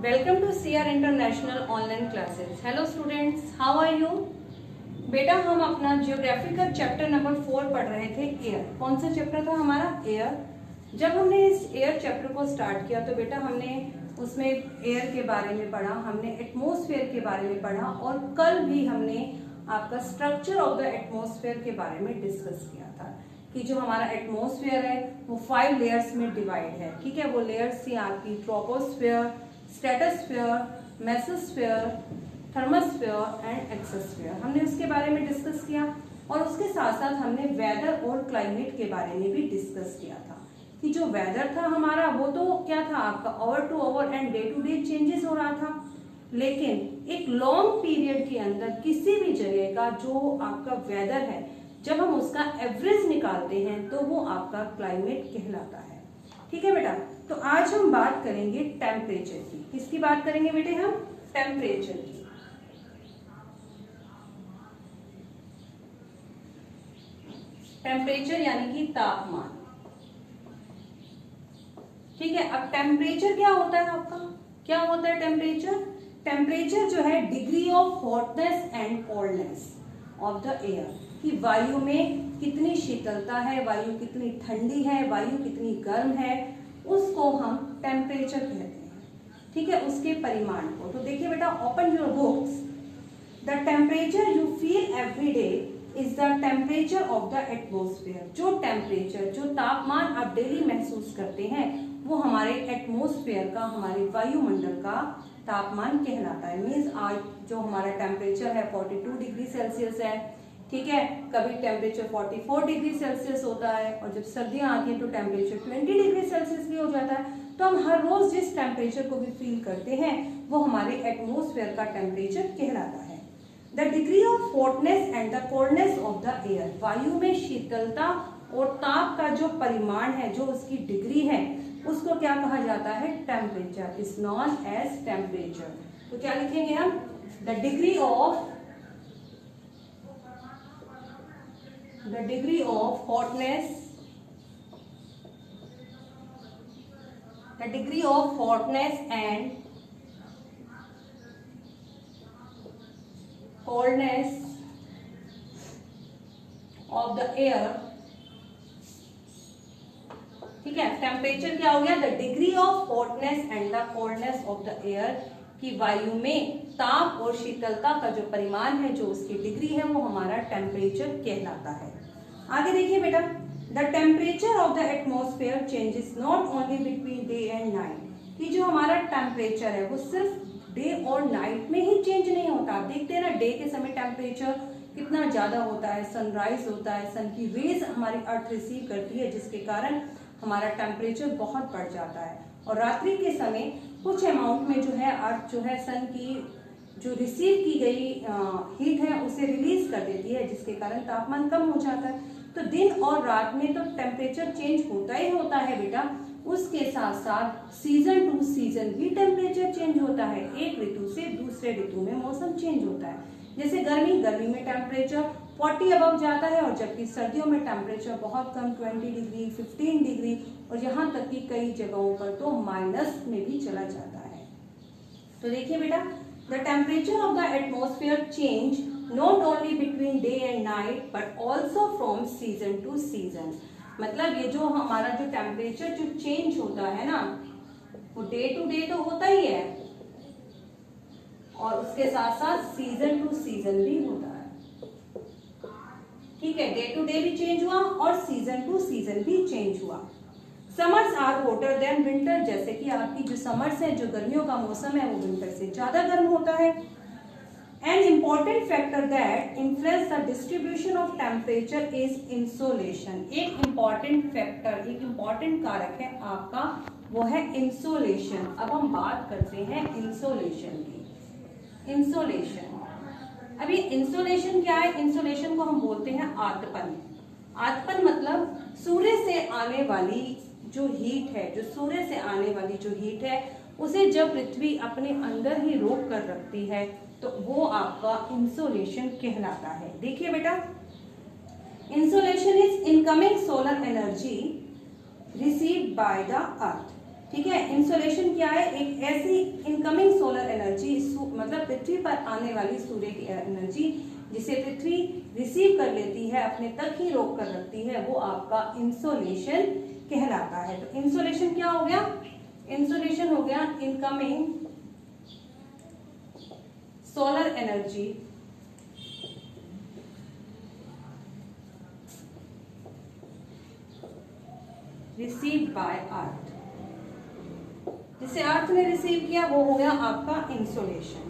Welcome to CR international online classes. Hello students, how are you? बेटा हम अपना geographical chapter number 4 पढ़ रहे थे, एयर। कौन सा चैप्टर था हमारा? एयर। जब हमने इस एयर चैप्टर को स्टार्ट किया तो बेटा हमने उसमें एयर के बारे में पढ़ा, हमने एटमॉस्फेयर के बारे में पढ़ा और कल भी हमने आपका स्ट्रक्चर ऑफ द एटमॉस्फेयर के बारे में डिस्कस किया था कि जो हमारा एटमॉस्फेयर है वो 5 लेयर्स में डिवाइड है। ठीक है, वो लेयर्स थी आपकी troposphere, stratosphere, mesosphere, thermosphere and exosphere. हमने उसके बारे में डिस्कस किया और उसके साथ साथ हमने वेदर और क्लाइमेट के बारे में भी डिस्कस किया था कि जो वेदर था हमारा वो तो क्या था आपका over to over and day to day changes हो रहा था, लेकिन एक लॉन्ग पीरियड के अंदर किसी भी जगह का जो आपका वेदर है जब हम उसका एवरेज निकालते हैं तो वो आपका क्लाइमेट कहलाता है। ठीक है बेटा, तो आज हम बात करेंगे टेम्परेचर की। किसकी बात करेंगे बेटे? हम टेम्परेचर की। टेम्परेचर यानी कि तापमान। ठीक है, अब टेम्परेचर क्या होता है आपका? क्या होता है टेम्परेचर? टेम्परेचर जो है degree of hotness and coldness of the air, कि वायु में कितनी शीतलता है, वायु कितनी ठंडी है, वायु कितनी गर्म है, उसको हम टेम्परेचर कहते हैं। ठीक है, उसके परिमाण को। तो देखिए बेटा, open your books. The temperature you feel every day is the temperature of the atmosphere. जो टेम्परेचर, जो तापमान आप डेली महसूस करते हैं वो हमारे एटमोस्फेयर का, हमारे वायुमंडल का तापमान कहलाता है। मीन्स आज जो हमारा टेम्परेचर है 42 डिग्री सेल्सियस है। ठीक है, कभी टेम्परेचर 44 डिग्री सेल्सियस होता है और जब सर्दियां आती हैं तो टेम्परेचर 20 डिग्री सेल्सियस भी हो जाता है। तो हम हर रोज जिस टेम्परेचर को भी फील करते हैं वो हमारे एटमोस्फेयर का टेम्परेचर कहलाता है। The degree of hotness and the coldness of the air, वायु में शीतलता और ताप का जो परिमाण है, जो उसकी डिग्री है, उसको क्या कहा जाता है? Temperature is known as temperature. तो क्या लिखेंगे हम? The degree of hotness, the degree of hotness and coldness of the air। ठीक है, टेम्परेचर क्या हो गया? The degree of hotness and the coldness of the air, कि वायु में ताप और शीतलता का जो परिमाण है, जो उसकी डिग्री है, वो हमारा टेम्परेचर कहलाता है। आगे देखिए बेटा, the temperature of the atmosphere changes not only between day and night, कि जो हमारा टेम्परेचर है वो सिर्फ डे और नाइट में ही चेंज नहीं होता। आप देखते हैं ना, डे के समय टेम्परेचर कितना ज्यादा होता है, सनराइज होता है, सन की रेज हमारी अर्थ रिसीव करती है जिसके कारण हमारा टेम्परेचर बहुत बढ़ जाता है। और रात्रि के समय कुछ अमाउंट में जो है अर्थ जो है सन की जो रिसीव की गई हीट है उसे रिलीज कर देती है, जिसके कारण तापमान कम हो जाता है। तो दिन और रात में तो टेम्परेचर चेंज होता ही होता है बेटा। उसके साथ साथ सीजन टू सीजन भी टेम्परेचर चेंज होता है। एक ऋतु से दूसरे ऋतु में मौसम चेंज होता है। जैसे गर्मी में टेम्परेचर 40 अबव जाता है और जबकि सर्दियों में टेम्परेचर बहुत कम 20 डिग्री, 15 डिग्री और यहाँ तक कि कई जगहों पर तो माइनस में भी चला जाता है। तो देखिए बेटा, the temperature of the atmosphere change not only between day and night but also from season to season. मतलब ये जो हमारा जो टेम्परेचर जो चेंज होता है ना, वो डे टू डे तो होता ही है और उसके साथ साथ सीजन टू सीजन भी होता है। ठीक है, डे टू डे भी चेंज हुआ और सीजन टू सीजन भी चेंज हुआ। Summers are hotter than winter, जैसे कि आपकी जो समर्स है, जो गर्मियों का मौसम है, वो विंटर से ज्यादा गर्म होता है। An important factor that influence the distribution of temperature is insolation. एक इम्पॉर्टेंट फैक्टर, एक इम्पॉर्टेंट कारक है आपका, वो है इंसोलेशन। अब हम बात करते हैं इंसोलेशन की। इंसोलेशन, अभी इंसोलेशन क्या है? इंसोलेशन को हम बोलते हैं आतपन। आतपन मतलब सूर्य से आने वाली जो हीट है, जो सूर्य से आने वाली जो हीट है उसे जब पृथ्वी अपने अंदर ही रोक कर रखती है तो वो आपका इंसोलेशन कहलाता है। देखिए बेटा, insolation is incoming solar energy received by the earth. ठीक है। इंसोलेशन क्या है? एक ऐसी इनकमिंग सोलर एनर्जी, मतलब पृथ्वी पर आने वाली सूर्य की एनर्जी जिसे पृथ्वी रिसीव कर लेती है, अपने तक ही रोक कर रखती है, वो आपका इंसोलेशन कहलाता है। तो इंसोलेशन क्या हो गया? इंसोलेशन हो गया incoming solar energy received by earth, जिसे अर्थ ने रिसीव किया वो हो गया आपका इंसोलेशन।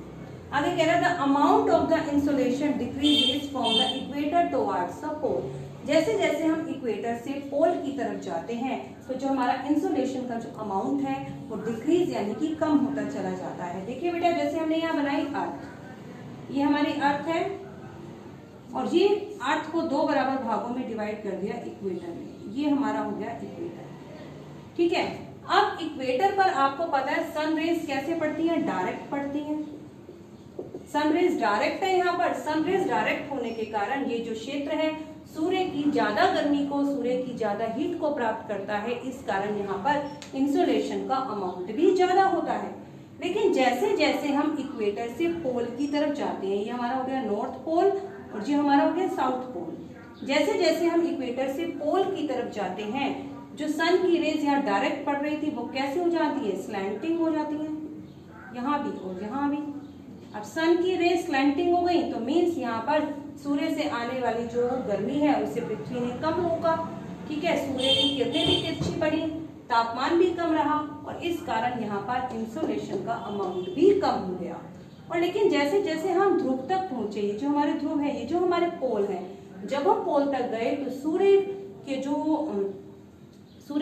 आगे कह रहा था amount of the insolation decreases from the equator towards the pole. जैसे जैसे हम इक्वेटर से पोल की तरफ जाते हैं तो जो हमारा इंसोलेशन का जो अमाउंट है वो डिक्रीज यानी कि कम होता चला जाता है। देखिए बेटा, जैसे हमने यहाँ बनाई अर्थ, ये हमारी अर्थ है और ये अर्थ को दो बराबर भागों में डिवाइड कर दिया इक्वेटर में, ये हमारा हो गया इक्वेटर। ठीक है। अब इक्वेटर पर आपको पता है सन रेज कैसे पड़ती है? डायरेक्ट पड़ती है। सन रेज डायरेक्ट है, यहाँ पर सन रेज डायरेक्ट होने के कारण ये जो क्षेत्र है सूर्य की ज्यादा गर्मी को, सूर्य की ज्यादा हीट को प्राप्त करता है। इस कारण यहाँ पर इंसोलेशन का अमाउंट भी ज्यादा होता है। लेकिन जैसे जैसे हम इक्वेटर से पोल की तरफ जाते हैं, ये हमारा हो गया नॉर्थ पोल और ये हमारा हो गया साउथ पोल, जैसे जैसे हम इक्वेटर से पोल की तरफ जाते हैं जो सन की रेज यहाँ डायरेक्ट पड़ रही थी वो कैसे हो जाती है? स्लैंटिंग हो जाती है, यहाँ भी और यहाँ भी। अब सन की रेज स्लैंटिंग हो गई तो मीन्स यहाँ पर सूर्य से आने वाली जो गर्मी है उसे पृथ्वी ने कम रोका। ठीक है। सूर्य की किरणें भी तिरछी पड़ी, तापमान भी कम रहा और इस कारण यहाँ पर इंसोलेशन का अमाउंट भी कम हो गया। और लेकिन जैसे जैसे हम ध्रुव तक पहुंचे, ये जो हमारे ध्रुव है, ये जो हमारे पोल है, जब हम पोल तक गए तो सूर्य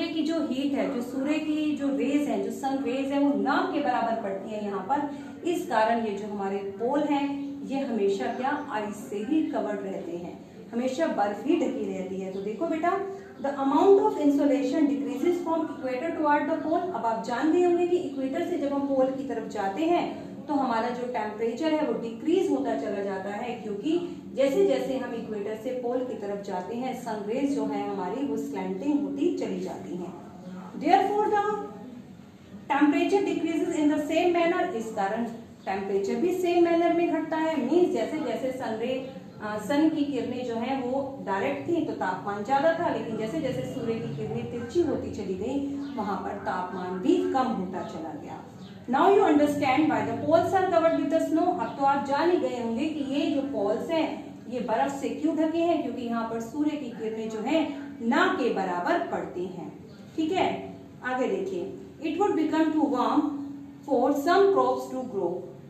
की जो हीट है, जो सूर्य की जो रेज है, जो सन रेज है वो ना के बराबर पड़ती है यहाँ पर। इस कारण ये जो हमारे पोल हैं ये हमेशा क्या? आइस से ही कवर्ड रहते हैं, हमेशा बर्फ ही ढकी रहती है। तो देखो बेटा, the amount of insolation decreases from equator toward the pole. अब आप जान गए होंगे कि इक्वेटर से जब हम पोल की तरफ जाते हैं तो हमारा जो टेम्परेचर है वो डिक्रीज होता चला जाता है, क्योंकि जैसे जैसे हम इक्वेटर से पोल की तरफ जाते हैं सन रेज जो है हमारी वो स्लैंटिंग होती चली जाती हैं। Therefore the temperature decreases in the same manner. इस कारण टेम्परेचर भी सेम मैनर में घटता है। मीन्स जैसे जैसे सन की किरणें जो है वो डायरेक्ट थी तो तापमान ज्यादा था, लेकिन जैसे जैसे सूर्य की किरणें तिरछी होती चली गई वहां पर तापमान भी कम होता चला गया। Now you understand why the poles are covered with the snow. अब तो आप जान ही गए होंगे कि ये जो पोल्स हैं ये बर्फ से क्यों ढके हैं, क्योंकि यहाँ पर सूर्य की किरणें जो है ना के बराबर पड़ती हैं। ठीक है। आगे देखिए, it would become too warm for some crops to grow.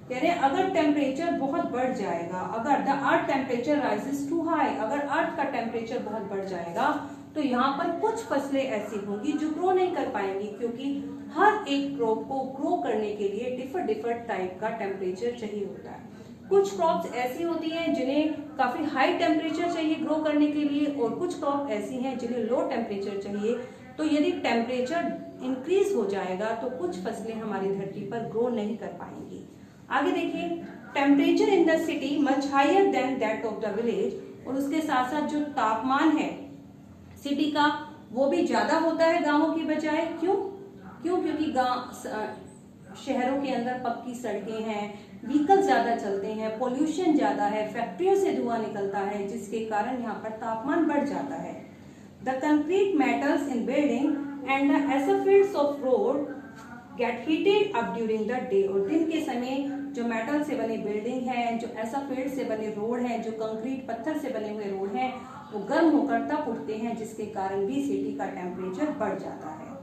कह रहे हैं अगर टेम्परेचर बहुत बढ़ जाएगा, अगर the earth temperature rises too high, अगर अर्थ का टेम्परेचर बहुत बढ़ जाएगा तो यहाँ पर कुछ फसलें ऐसी होंगी जो ग्रो नहीं कर पाएंगी, क्योंकि हर एक क्रॉप को ग्रो करने के लिए डिफरेंट टाइप का टेम्परेचर चाहिए होता है। कुछ क्रॉप्स ऐसी होती हैं जिन्हें काफी हाई टेम्परेचर चाहिए ग्रो करने के लिए और कुछ क्रॉप ऐसी हैं जिन्हें लो टेम्परेचर चाहिए। तो यदि टेम्परेचर इंक्रीज हो जाएगा तो कुछ फसलें हमारी धरती पर ग्रो नहीं कर पाएंगी। आगे देखिए, temperature in the city much higher than that of the village. और उसके साथ साथ जो तापमान है सिटी का वो भी ज्यादा होता है गांवों की बजाय। क्यों? क्योंकि शहरों के अंदर पक्की सड़कें हैं, व्हीकल ज्यादा चलते हैं, पोल्यूशन ज्यादा है, फैक्ट्रियों से धुआं निकलता है, जिसके कारण यहाँ पर तापमान बढ़ जाता है। The concrete metals in building and the asphalts of road get heated up during the day. और दिन के समय जो मेटल से बनी बिल्डिंग है, जो एस्फल्ट से बने रोड है, जो कंक्रीट पत्थर से बने हुए रोड है, वो गर्म होकर तप उठते हैं, जिसके कारण भी सिटी का टेम्परेचर बढ़ जाता है।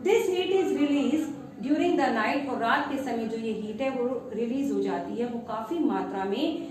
This heat is release during the night. और रात के समय जो ये हीट है वो रिलीज हो जाती है, वो काफी मात्रा में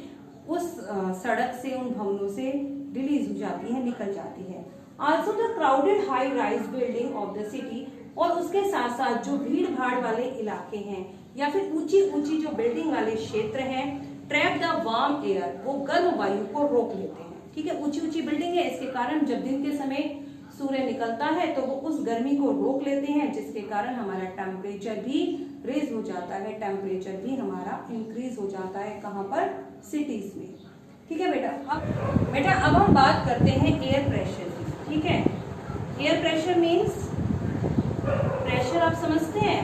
उस सड़क से, उन भवनों से रिलीज हो जाती है, निकल जाती है। Also the crowded high rise building of the city. और उसके साथ साथ जो भीड़ भाड़ वाले इलाके हैं या फिर ऊंची ऊंची जो बिल्डिंग वाले क्षेत्र हैं, ट्रैप द वार्म एयर, वो गर्म वायु को रोक लेते हैं। ठीक है। ऊंची ऊंची बिल्डिंग है, इसके कारण जब दिन के समय सूर्य निकलता है तो वो उस गर्मी को रोक लेते हैं, जिसके कारण हमारा टेम्परेचर भी रेज हो जाता है, टेम्परेचर भी हमारा इंक्रीज हो जाता है। कहाँ पर? सिटीज में। ठीक है बेटा, अब हम बात करते हैं एयर प्रेशर की। ठीक है। एयर प्रेशर मीन्स प्रेशर, आप समझते हैं?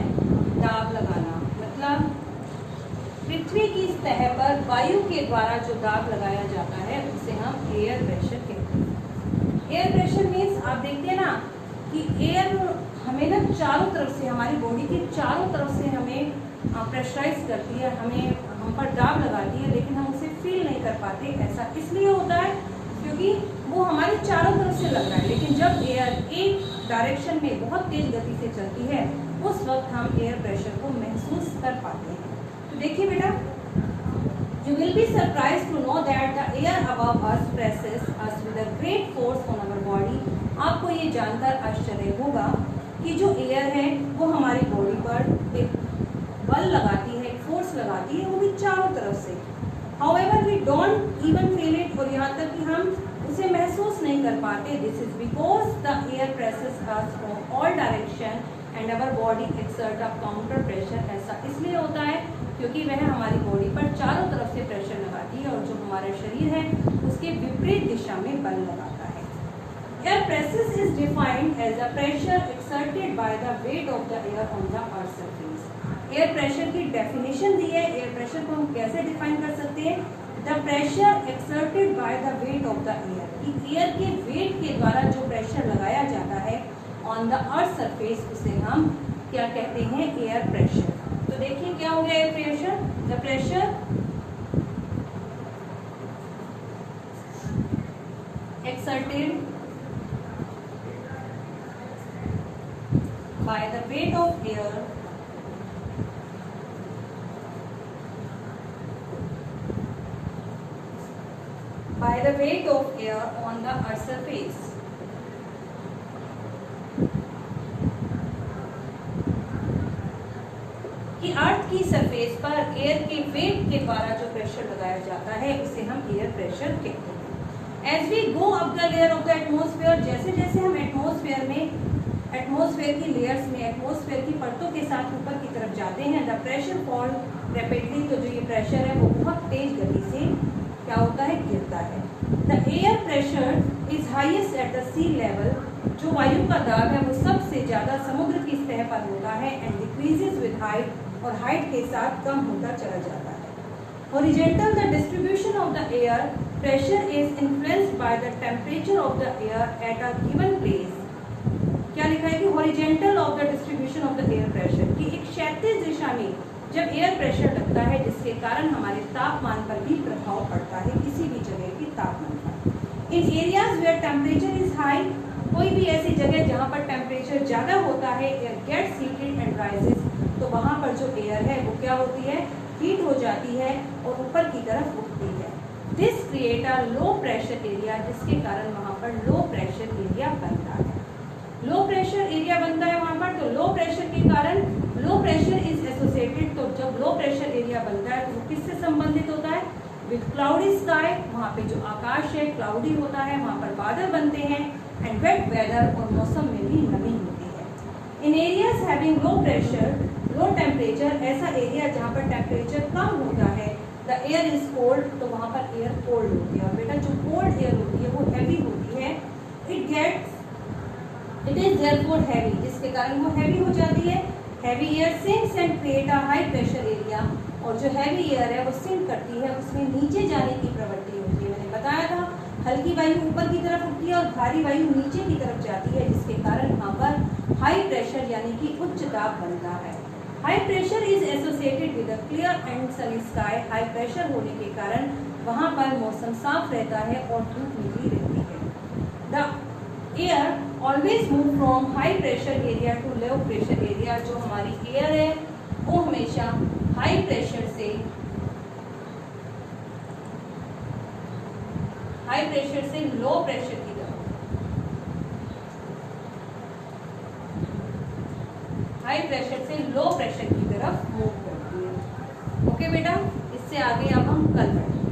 दाब लगाना मतलब पृथ्वी की सतह पर वायु के द्वारा जो दाब लगाया जाता है उसे हम एयर प्रेशर कहते हैं। एयर प्रेशर मीन्स आप देखते हैं ना कि एयर हमें ना चारों तरफ से, हमारी बॉडी की चारों तरफ से हमें प्रेशराइज करती है, हम पर दाब लगाती है, लेकिन हम उसे फील नहीं कर पाते। ऐसा इसलिए होता है क्योंकि वो हमारी चारों तरफ से लग रहा है, लेकिन जब एयर एक डायरेक्शन में बहुत तेज गति से चलती है उस वक्त हम एयर प्रेशर को महसूस कर पाते हैं। तो देखिए बेटा, you will be surprised to know that the air above us presses us with a great force on our body। आपको ये जानकर आश्चर्य होगा कि जो एयर है वो हमारी बॉडी पर एक बल लगाती है, एक फोर्स लगाती है, वो भी चारों तरफ से। However, we don't even feel it, और यहाँ तक कि हम उसे महसूस नहीं कर पाते। This is because the air presses us from all direction and our body exert a counter pressure। ऐसा इसलिए होता है क्योंकि वह हमारी बॉडी पर चारों तरफ से प्रेशर लगाती है और जो हमारा शरीर है उसके विपरीत दिशा में बल लगाता है। Air presses is defined as the pressure exerted by the weight of the air on the earth's surface। Air pressure की डेफिनेशन दी है। एयर प्रेशर को हम कैसे डिफाइन कर सकते हैं? The pressure exerted by the weight of the air, कि air के वेट के द्वारा जो प्रेशर लगाया जाता है ऑन द अर्थ सरफेस उसे हम क्या कहते हैं? Air pressure. तो देखिए क्या हो गया air pressure? The pressure exerted by the weight of air by the weight of air on the earth surface। कि अर्थ की सरफेस पर एयर के वेट के द्वारा जो प्रेशर लगाया जाता है उसे हम एयर प्रेशर कहते हैं। As we go up the layer of the atmosphere, जैसे जैसे हम एटमोस्फेयर की लेयर्स में, एटमोस्फेयर की परतों के साथ ऊपर की तरफ जाते हैं, द प्रेशर फॉल रैपिडली। तो जो ये प्रेशर है वो बहुत तेज गति से क्या होता है? गिरता है। The air pressure is highest at the sea level. जो वायु का दाब है वो सबसे ज्यादा समुद्र की सतह पर होता है, एंड डिक्रीजेस विद हाइट, और हाइट के साथ कम होता चला जाता है। Horizontal, the distribution of the air pressure is influenced by the temperature of the air at a given place. क्या लिखा है कि horizontal of the distribution of the air pressure, कि एक क्षैतिज दिशा में जब एयर प्रेशर लगता है जिसके कारण हमारे तापमान पर भी प्रभाव पड़ता है, किसी भी जगह के तापमान पर। In areas where temperature is high, कोई भी ऐसी जगह जहाँ पर टेम्परेचर ज़्यादा होता है, air gets heated and rises, तो वहाँ पर जो एयर है वो क्या होती है? हीट हो जाती है और ऊपर की तरफ उठती है। This create a low pressure area, जिसके कारण वहाँ पर लो प्रेशर एरिया बनता है। लो प्रेशर एरिया बनता है वहाँ पर, तो लो प्रेशर के कारण लो प्रेशर इज एसोसिएटेड। तो जब लो प्रेशर एरिया बनता है तो वो किससे संबंधित होता है? विद क्लाउडी स्काई, वहाँ पे जो आकाश है क्लाउडी होता है, वहाँ पर बादल बनते हैं, एंड वेट वेदर, और मौसम में भी नमी होती है। In areas having low pressure low temperature, ऐसा एरिया जहाँ पर टेम्परेचर कम होता है, द एयर इज कोल्ड, तो वहाँ पर एयर कोल्ड होती है। और बेटा जो कोल्ड एयर होती है वो हैवी होती है। इट इज देयरफॉर हैवी, जिसके कारण वो हैवी हो जाती है। Heavy air sinks and create a high pressure area, और जो हैवी एयर है वो सिंक करती है, उसमें नीचे जाने की प्रवृत्ति होती है। मैंने बताया था हल्की वायु ऊपर की तरफ उठती है और भारी वायु नीचे की तरफ जाती है, जिसके कारण वहाँ पर हाई प्रेशर यानी कि उच्च दाब बनता है। High pressure is associated with a clear and Sunny sky, high pressure होने के कारण वहाँ पर मौसम साफ रहता है और धूप निकली रहती है। The air always move from high pressure area to low pressure area, जो हमारी एयर है वो हमेशा हाई प्रेशर से लो प्रेशर की तरफ, हाई प्रेशर से लो प्रेशर की तरफ मूव करती है। ओके बेटा, इससे आगे अब हम कल बढ़ेंगे।